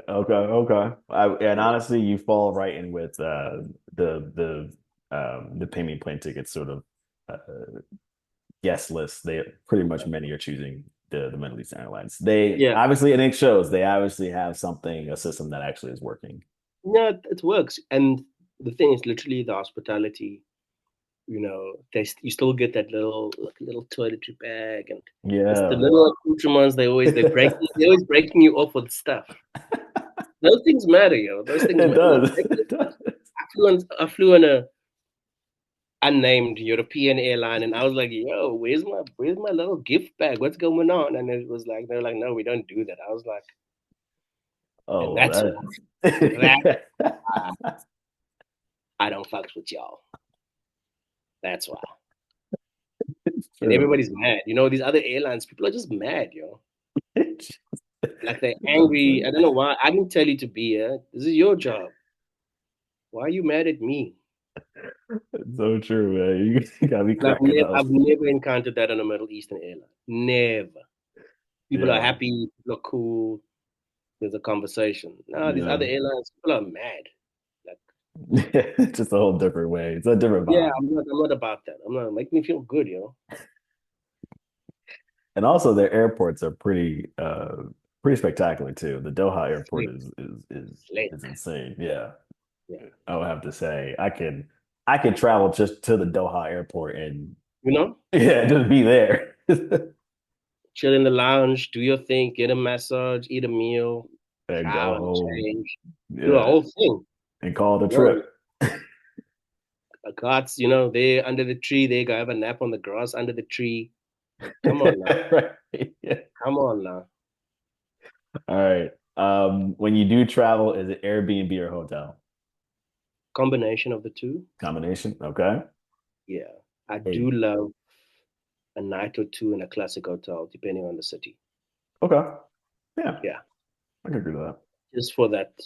Okay. Okay. And Yeah, honestly, you fall right in with the pay me plane tickets sort of uh, guest list. They pretty much many are choosing the Middle East Airlines. They yeah. obviously, and it shows. They obviously have something, a system that actually is working. No, it works. And the thing is, literally, the hospitality. You still get that little toiletry bag and the Yeah. little accoutrements. They always breaking you off with stuff. Those things matter. Those things It matter. Like, does. It does. I flew on a unnamed European airline, and I was like, "Yo, where's my little gift bag? What's going on?" And it was like they're like, "No, we don't do that." I was like, and Oh, that's that that's I don't fucks with y'all. That's why. And true. everybody's mad. These other airlines, people are just mad. It's Like they're angry. so I don't know why. I didn't tell you to be here. This is your job. Why are you mad at me? it's so true, man. You gotta be And cracking up. I've never encountered that on a Middle Eastern airline. Never. People are Yeah. happy. People are cool. There's a conversation. No, these Yeah. other airlines, people are mad. Like, It's just a whole different way. It's a different yeah, vibe. I'm not about that. I'm not. Make me feel good. And also their airports are pretty spectacular too. The Doha airport Slick, slick. is insane. Yeah. Yeah. I would have to say I could travel just to the Doha airport and You know, yeah, just be there. chill in the lounge, do your thing, get a massage, eat a meal, And go shower, home. change, do a Yeah. whole thing. And call it a No, trip. gods, they're under the tree. They go have a nap on the grass under the tree. Come on now. Right. Yeah. Come on now. All right. When you do travel, is it Airbnb or hotel? Combination of the two. Combination. Okay. Yeah. I Hey. do love a night or two in a classic hotel, depending on the city. Okay. Yeah, Yeah. I can agree with that. Just for that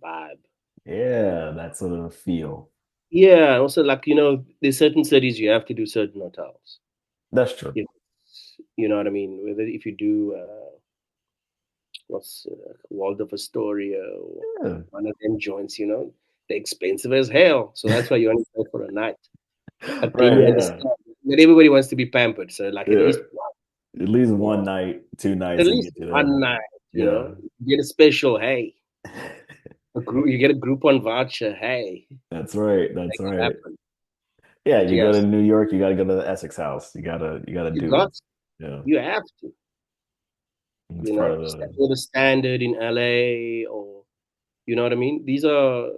vibe. Yeah, that sort of feel. Yeah. Also, like, there's certain cities you have to do certain hotels. That's true. You you know what I mean? Whether if you do, what's Waldorf Astoria or Yeah. one of them joints, they're expensive as hell. So that's why you only pay for a night. But then Right. you Yeah. understand that everybody wants to be pampered. So like at Yeah. least At least you know, one night, two at nights, and least get you one there. night, Yeah. you get a special, hey, you get a Groupon voucher, hey, That's right. That's make it right. happen. Yeah, you go to Yes, New York, you got to go to the Essex House. You got to you do. got, Yeah, you have to, it's part of the. or the Standard in LA, or you know what I mean. These are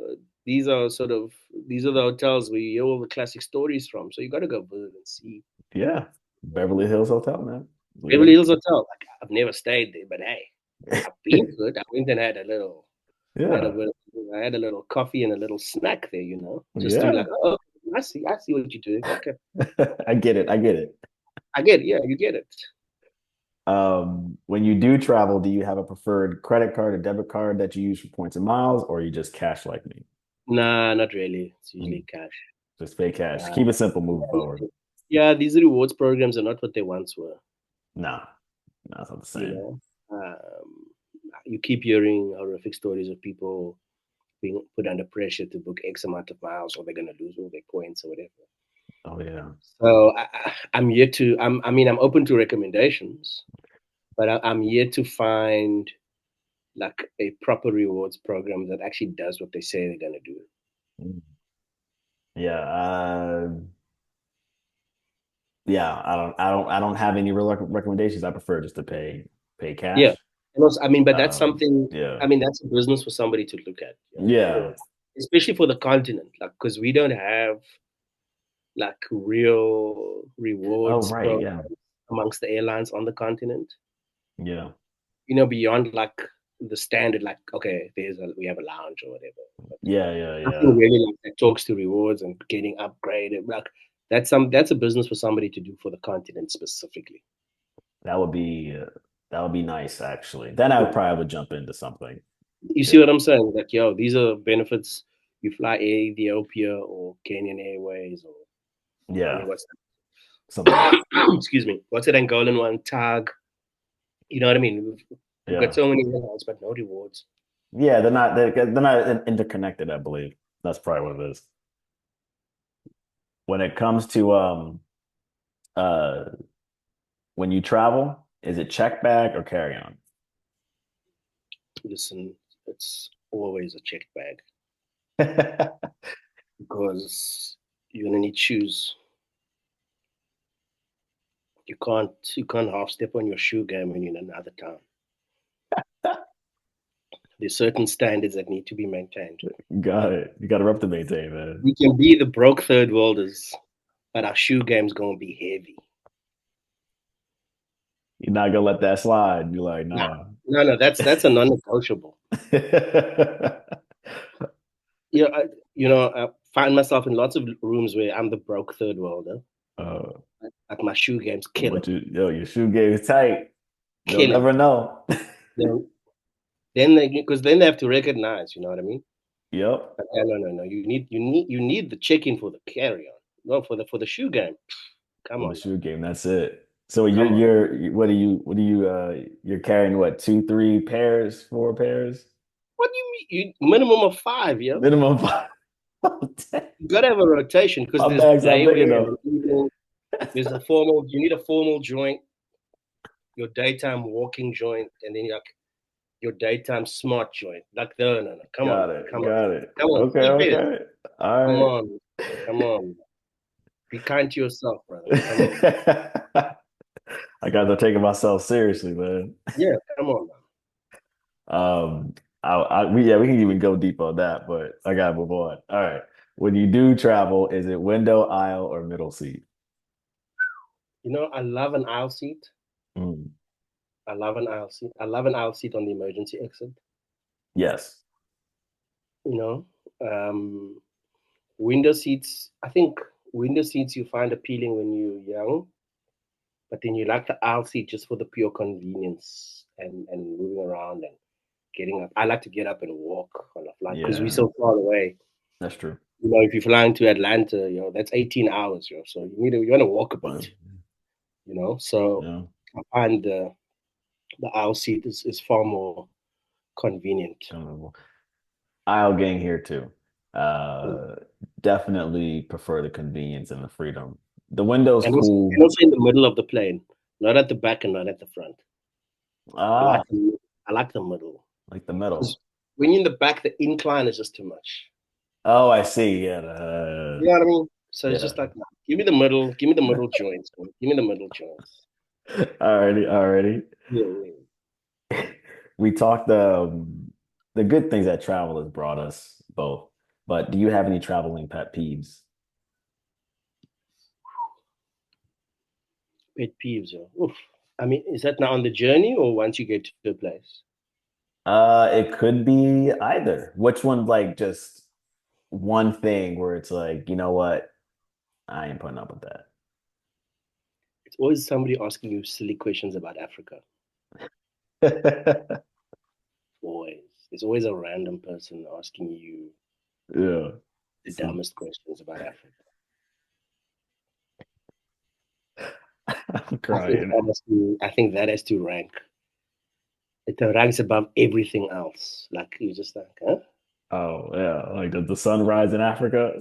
sort of these are the hotels where you hear all the classic stories from. So you got to go visit and see. Yeah, Beverly Hills Hotel, man. We got Beverly Hills Hotel. Like, I've never stayed there, but hey, I've been to it. I went and had a little, had a yeah, little, I had a little coffee and a little snack there, just to be yeah. like, oh, I see what you're doing. Okay, I get it. I get it. I get it. Yeah, you get it. When you do travel, do you have a preferred credit card or debit card that you use for points and miles, or you just cash like me? Nah, not really. It's Mm, usually cash. just pay cash. Uh, Keep it simple moving forward. yeah, these rewards programs are not what they once were. No, no, it's not the You same. know, you keep hearing horrific stories of people being put under pressure to book X amount of miles, or they're going to lose all their points or whatever. Oh yeah. So I'm yet to. I'm open to recommendations, but I'm yet to find like a proper rewards program that actually does what they say they're going to do. Mm. Yeah. Yeah. I don't have any real recommendations. I prefer just to pay Yeah, cash. and also, but that's something. Yeah. That's a business for somebody to look at. Yeah. Especially for the continent, like because we don't have like real Oh, rewards right. programs Yeah. amongst the airlines on the continent. Yeah. Beyond like the standard, like okay, we have a lounge or whatever, but Yeah. Yeah. nothing Yeah. really like that talks to rewards and getting upgraded. Like that's a business for somebody to do for the continent specifically. That would be uh, that would be nice, actually. Then I would probably would jump into something. You see Yeah. what I'm saying? Like, yo, these are benefits. You fly Air Ethiopia or Kenyan Airways, or I mean, Yeah. what's Something like excuse me, what's that Angolan one? Tag. You know what I mean? We've got yeah. so many airlines, but no rewards. Yeah, they're not interconnected, I believe. That's probably what it is. When it comes to uh when you travel, is it check bag or carry on? Listen, it's always a checked bag because you're gonna need shoes. You can't half step on your shoe game when you're in another town. There's certain standards that need to be maintained. Got it. You got a rep to maintain, man. We can be the broke third worlders, but our shoe game's gonna be heavy. You're not gonna let that slide. You're like, No, nah. no, that's a non-negotiable. Yeah, I find myself in lots of rooms where I'm the broke third worlder. uh, Like my shoe game's but killing, your shoe game is tight. They'll killing. never know. Then, then they have to recognize. You know what I mean? Yep. But no. You need the check-in for the carry-on. No, for the shoe game. Come For the on, shoe game, that's it. So you're come on. you're you're carrying what, two, three pairs, four pairs? What do you mean? Minimum of five, yo. Minimum five. You gotta have a rotation because My there's bag's not day big wear in enough. the evening. There's a formal. You need a formal joint, your daytime walking joint, and then like your daytime smart joint. Like no. Come on, Got man. it. Come on. Got it. Come on. Okay. Three pairs. Okay. All Come right. on. Come on. Be kind to yourself, brother. Come on. I got to taking myself seriously, man. Yeah, come on, man. Um, we can even go deep on that, but I gotta move on. All right. When you do travel, is it window, aisle, or middle seat? I love an aisle seat. Mm, I love an aisle seat. I love an aisle seat on the emergency exit. yes. You know, um, window seats. I think window seats you find appealing when you're young, but then you like the aisle seat just for the pure convenience and moving around and getting up. I like to get up and walk on a flight because we're Yeah, so far away. that's true. If you're flying to Atlanta, that's 18 hours, so you want to walk a Well, bit, So yeah. I find the aisle seat is far more convenient. Um, Aisle gang here too. Uh, Definitely prefer the convenience and the freedom. The window's And cool. also in the middle of the plane, not at the back and not at the front. I Ah, like the, I like the middle like the because middle. when you're in the back, the incline is just too much. Oh, I see. Yeah. You know what I mean? So it's Yeah. just like, nah, give me the middle joints, man. Give me the middle joints. Alrighty, alrighty. Yeah, yeah. We talked the good things that travel has brought us both. But do you have any traveling pet peeves? Pet peeves, yo. Oof. I mean, is that now on the journey or once you get to a place? It could be either. Which one, like just one thing where it's like, you know what? I ain't putting up with It's always somebody asking you silly questions about Africa. that. Always. There's always a random person asking you Yeah. the So, dumbest questions about Africa. I'm I think crying. that has to. I think that has to rank. It ranks above everything else. Like you just like, huh? Oh, yeah. Like the sunrise in Africa.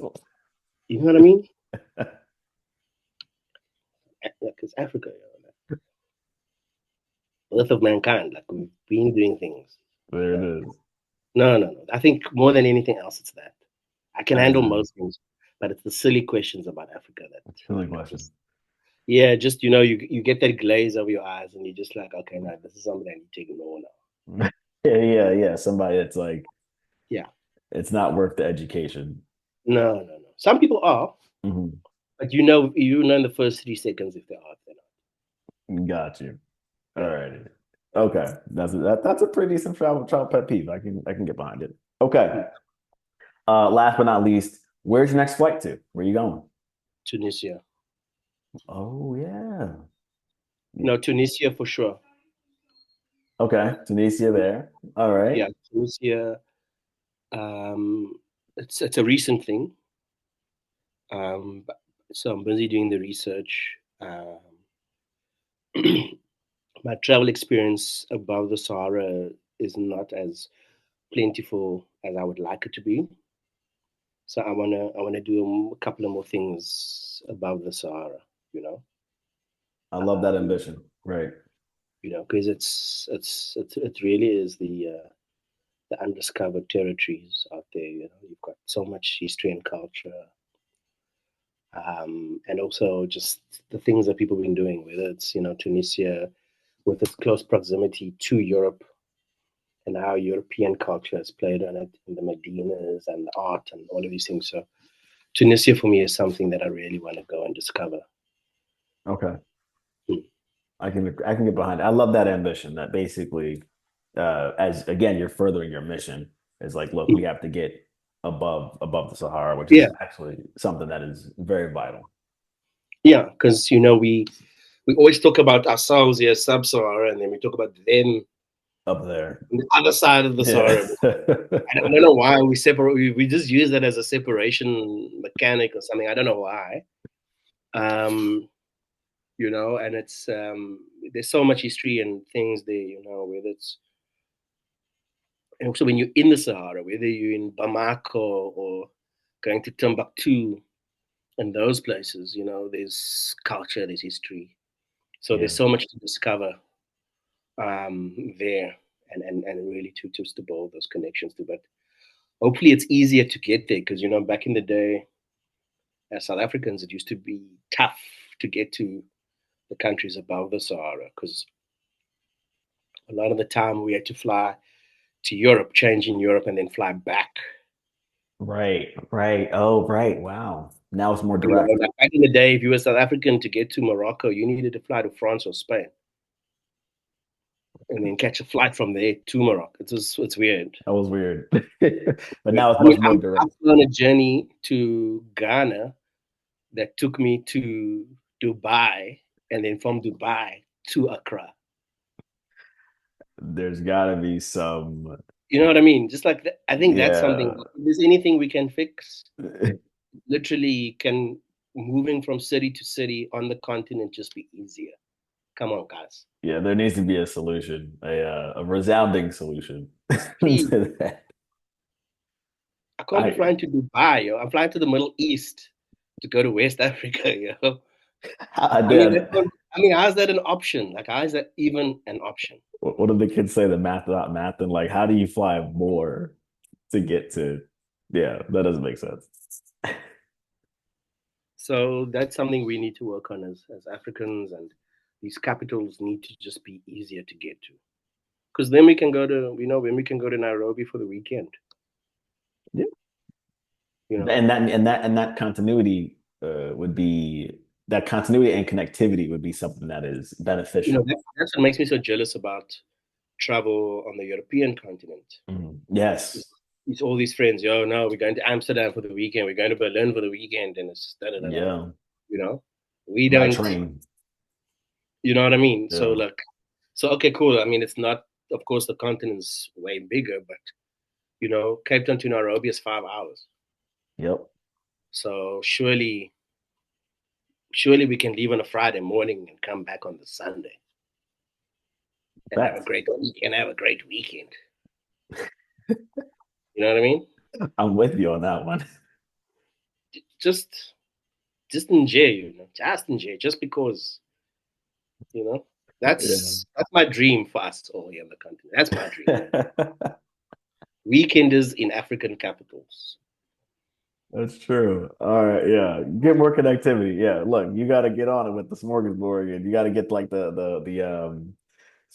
You know what I mean? Because Africa, like, birth of mankind. Like we've been doing things. There it Like, is. no, no, no. I think more than anything else, it's that. I can As handle in, most things, but it's the silly questions about Africa that silly like question. just yeah, just you get that glaze over your eyes and you're just like, okay, no, this is something I need to ignore now. Yeah, yeah, yeah. Somebody that's like, Yeah. it's not worth the education. No, no, no. Some people are, Mhm. but you know in the first 3 seconds if they are, if they're not. Got you. All Yeah. righty. Okay. That's a pretty decent travel pet peeve. I can get behind it. Okay. Hmm. Last but not least, where's your next flight to? Where you going? Tunisia. Oh yeah. No, Tunisia for sure. Okay. Tunisia there. All right. Yeah, Tunisia. Um, it's a recent thing. So I'm busy doing the research. My travel experience above the Sahara is not as plentiful as I would like it to be. So I wanna do a couple of more things above the Sahara. You know, I love that um, ambition. Right. because it really is the undiscovered territories out there. You know, you've got so much history and culture, and also just the things that people have been doing. Whether it's Tunisia with its close proximity to Europe and how European culture has played on it, and the Medinas and the art and all of these things. So Tunisia for me is something that I really want to go and discover. Okay. Mm. I can get behind it. I love that ambition that basically as again you're furthering your mission is like, look, we have to get above the Sahara, which Yeah, is actually something that is very vital yeah, because we always talk about ourselves here, sub-Sahara, and then we talk about them up there. on the other side of the Yeah. Sahara. I don't know why we separate. We just use that as a separation mechanic or something. I don't know why. Um, and it's there's so much history and things there. Whether it's and also when you're in the Sahara, whether you're in Bamako or going to Timbuktu and those places, there's culture, there's history. So Yeah. there's so much to discover there, and really to build those connections to. But hopefully, it's easier to get there because back in the day, as South Africans, it used to be tough to get to the countries above the Sahara because a lot of the time we had to fly to Europe, change in Europe, and then fly back. Right, right. Oh, right. Wow. Now it's more direct. Like back in the day, if you were South African to get to Morocco, you needed to fly to France or Spain and then catch a flight from there to Morocco. It's weird. That was weird. But Weird. now it's I mean, much more direct. I've been on a journey to Ghana that took me to Dubai, and then from Dubai to Accra. There's gotta be some, You know what I mean? Just like I think that's something. yeah. If there's anything we can fix, literally, can moving from city to city on the continent just be easier? Come on, guys, Yeah, there needs to be a solution, a resounding solution please. to that. I can't be I flying to Dubai, yo. I'm flying to the Middle East to go to West Africa, yo. I I mean, did. how's that an option? Like, how is that even an option? What do the kids say? The math without math, and like, how do you fly more to get to? Yeah, that doesn't make sense. So that's something we need to work on as Africans, and these capitals need to just be easier to get to. Because then we can go to, when we can go to Nairobi for the weekend, Yeah. you know. And that continuity would be that continuity and connectivity would be something that is beneficial. That's what makes me so jealous about travel on the European continent. Mhm. Yes. It's all these friends, yo, no, we're going to Amsterdam for the weekend, we're going to Berlin for the weekend, and it's da da da da. Yeah. You know, we By don't, train. you know what I mean? So, Yeah. like, so okay, cool. I mean, it's not, of course, the continent's way bigger, but, Cape Town to Nairobi is 5 hours. Yep. So surely we can leave on a Friday morning and come back on the Sunday and have a Fact. great week and have a great weekend. You know what I mean? I'm with you on that one. Just just enjoy, just enjoy, just because, you know, that's my dream for us all here in the country. That's my dream. Yeah. Weekenders in African capitals. That's true. All right, yeah. Get more connectivity. Yeah, look, you got to get on it with the smorgasbord, and you got to get like the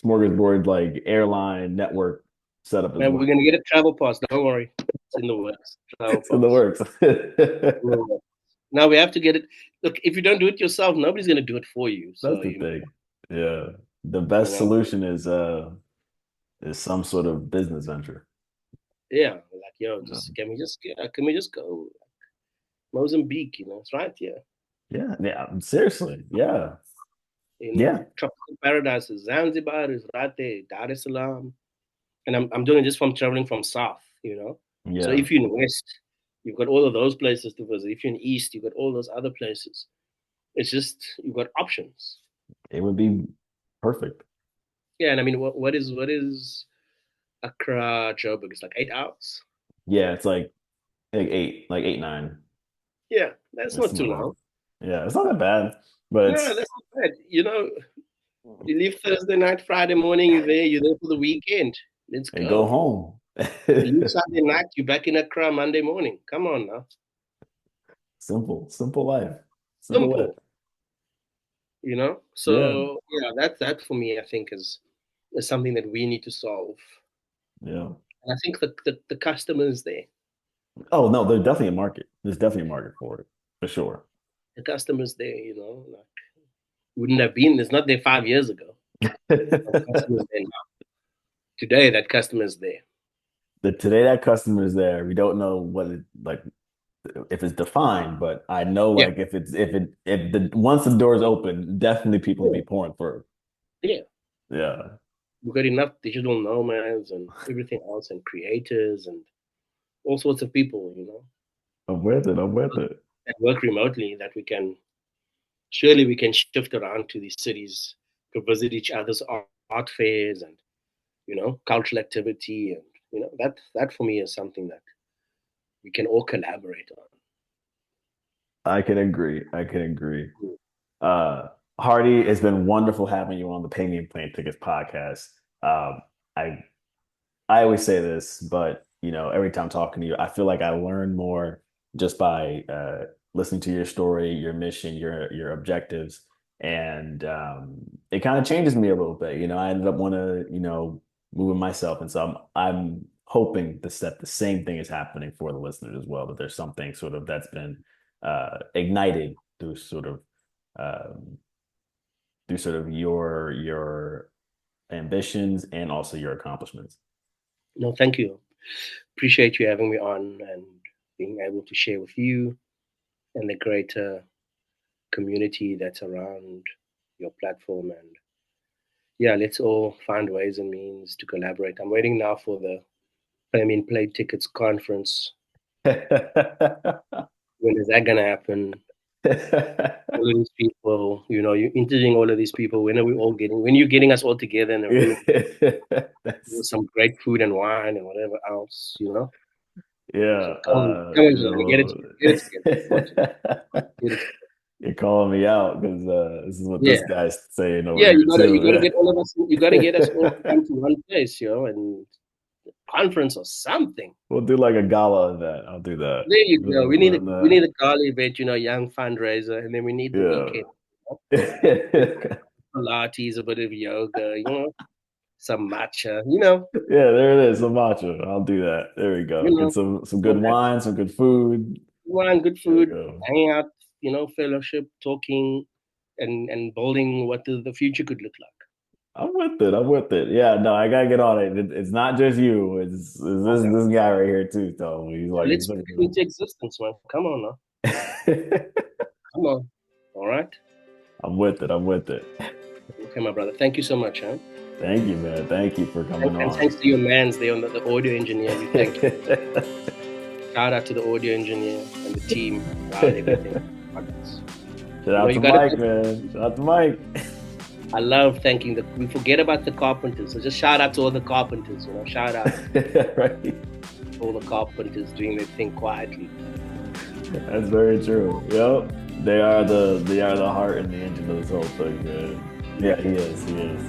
smorgasbord like airline network set up as Man, well. we're gonna get a travel pass. Don't worry, it's in the works. Travel It's in the pass. works. Now we have to get it. Look, if you don't do it yourself, nobody's gonna do it for you. That's So the thing. you Yeah. The you best know, solution is some sort of business venture. yeah, like yo, Yeah. just can we just go Mozambique? It's right here. Yeah. Yeah. Seriously. Yeah. Yeah. Tropical paradises. Zanzibar is right there. Dar es Salaam, and I'm doing it just from traveling from south. So Yeah. if you're in west, you've got all of those places to visit. If you're in east, you've got all those other places. It's just you've got options. It would be perfect. Yeah, and I mean, what is Accra, Joburg? It's like 8 hours. Yeah. It's like eight, 9. Yeah, that's It's not too something like that. long. Yeah. It's not that bad, but No, that's not bad. You leave Thursday night, Friday morning, you're there for the weekend. Let's and go go. home. You leave Sunday night, you're back in Accra Monday morning. Come on now. Simple life. Simple life. Simple. Yeah. So yeah, that for me, I think is something that we need to solve. Yeah. And I think the customers there, Oh no, there's definitely a market. There's definitely a market for it, for sure. the customers there, like wouldn't have been. It's not there 5 years ago. That customer's there now. Today, that customer's there. Today that customer is there. We don't know what it like if it's defined, but I know Yeah, like if the once the doors open, definitely people will yeah, be pouring for yeah. it. Yeah. We've got enough digital nomads and everything else, and creators and all sorts of people, I'm with it. I'm with it. that work remotely that we can shift around to these cities to visit each other's art fairs and cultural activity, and that for me is something that we can all collaborate I can agree. I can agree. on. Uh, Hardy, it's been wonderful having you on the Pay Me and Plane Tickets podcast. Um, I I always say this, but every time talking to you, I feel like I learn more just by listening to your story, your mission, your objectives, and it kind of changes me a little bit. I ended up want to moving myself, and so I'm hoping that the same thing is happening for the listeners as well. That there's something sort of that's been ignited um, through sort of your ambitions and also your accomplishments. No, thank you. Appreciate you having me on and being able to share with you and the greater community that's around your platform. And yeah, let's all find ways and means to collaborate. I'm waiting now for the Play Tickets conference. When is that gonna happen? All of these people, you're interviewing all of these people. When are you getting us all together in a room with That's some great food and wine and whatever else? yeah. So come on, Johnny, get it Well, together, get it together. Come on, Johnny, get it together. you're calling me out because this is what Yeah, this guy's saying over yeah, here you gotta too. get all of us. You gotta get us all into one place, and conference or something. We'll do like a gala event. I'll do that. There you go. We need a we Then, need a gala event, young fundraiser, and then we need the yeah. weekend. Yeah, Pilates, a bit of yoga, some matcha, there it is. Some matcha. I'll do that. There we go. you Get know, some all good that wine, some good food. wine, good There we food, go. hanging out, fellowship, talking, and building what the future could look like. I'm with it. I'm with it. Yeah, no, I gotta get on it. It's not just you. It's Okay. this guy right here too. So he's So like, let's put it into existence, man. Come on now. Come on. All right. I'm with it. I'm with it. Okay, my brother. Thank you so much, huh? Thank you, man. Thank you for coming And on. thanks to your mans there on the audio engineer. We thank you. Shout out to the audio engineer and the team around everything. Shout out to Mike, man. Shout out to Mike. I love thanking we forget about the carpenters. So just shout out to all the carpenters, shout out Right. all the carpenters doing their thing quietly. That's very true. Yep. They are the heart and the engine of this whole thing, man. Yeah, he is. He is.